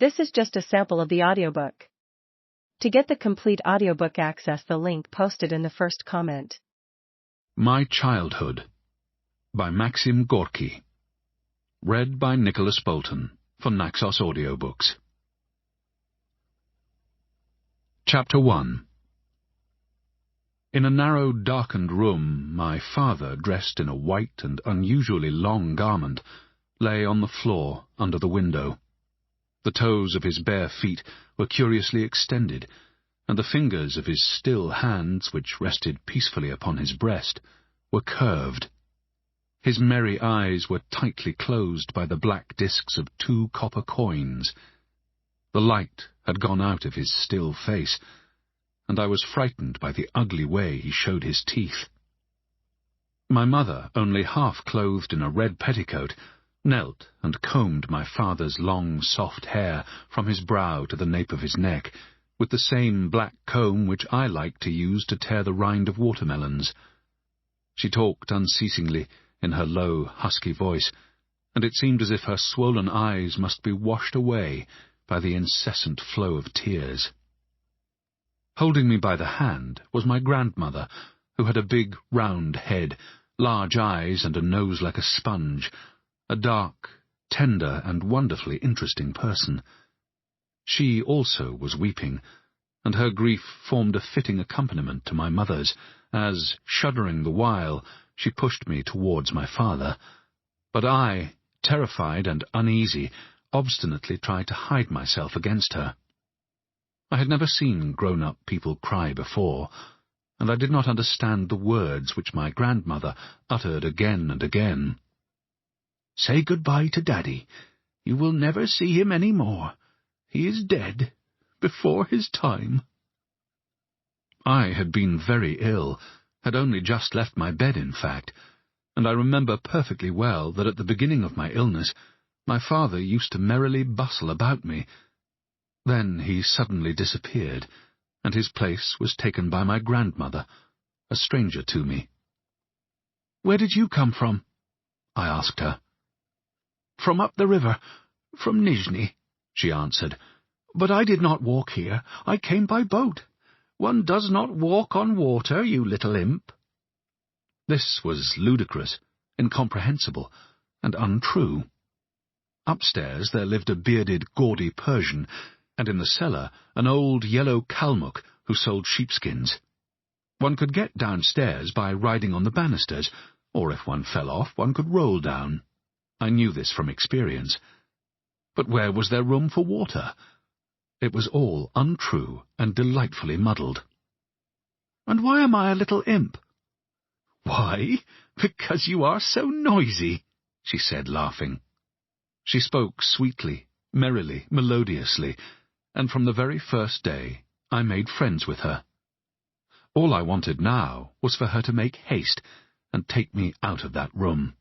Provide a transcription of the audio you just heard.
This is just a sample of the audiobook. To get the complete audiobook, access the link posted in the first comment. My Childhood by Maxim Gorky. Read by Nicholas Bolton for Naxos Audiobooks. Chapter 1. In a narrow, darkened room, my father, dressed in a white and unusually long garment, lay on the floor under the window. The toes of his bare feet were curiously extended, and the fingers of his still hands, which rested peacefully upon his breast, were curved. His merry eyes were tightly closed by the black discs of 2 copper coins. The light had gone out of his still face, and I was frightened by the ugly way he showed his teeth. My mother, only half clothed in a red petticoat, knelt and combed my father's long, soft hair from his brow to the nape of his neck, with the same black comb which I like to use to tear the rind of watermelons. She talked unceasingly in her low, husky voice, and it seemed as if her swollen eyes must be washed away by the incessant flow of tears. Holding me by the hand was my grandmother, who had a big, round head, large eyes, and a nose like a sponge, a dark, tender, and wonderfully interesting person. She also was weeping, and her grief formed a fitting accompaniment to my mother's, as, shuddering the while, she pushed me towards my father. But I, terrified and uneasy, obstinately tried to hide myself against her. I had never seen grown-up people cry before, and I did not understand the words which my grandmother uttered again and again. "Say good-bye to Daddy. You will never see him any more. He is dead, before his time." I had been very ill, had only just left my bed, in fact, and I remember perfectly well that at the beginning of my illness my father used to merrily bustle about me. Then he suddenly disappeared, and his place was taken by my grandmother, a stranger to me. "Where did you come from?" I asked her. "From up the river, from Nizhny," she answered. "But I did not walk here. I came by boat. One does not walk on water, you little imp." This was ludicrous, incomprehensible, and untrue. Upstairs there lived a bearded, gaudy Persian, and in the cellar an old yellow Kalmuk who sold sheepskins. One could get downstairs by riding on the banisters, or if one fell off, one could roll down. I knew this from experience. But where was there room for water? It was all untrue and delightfully muddled. "And why am I a little imp?" "Why, because you are so noisy," she said, laughing. She spoke sweetly, merrily, melodiously, and from the very first day I made friends with her. All I wanted now was for her to make haste and take me out of that room.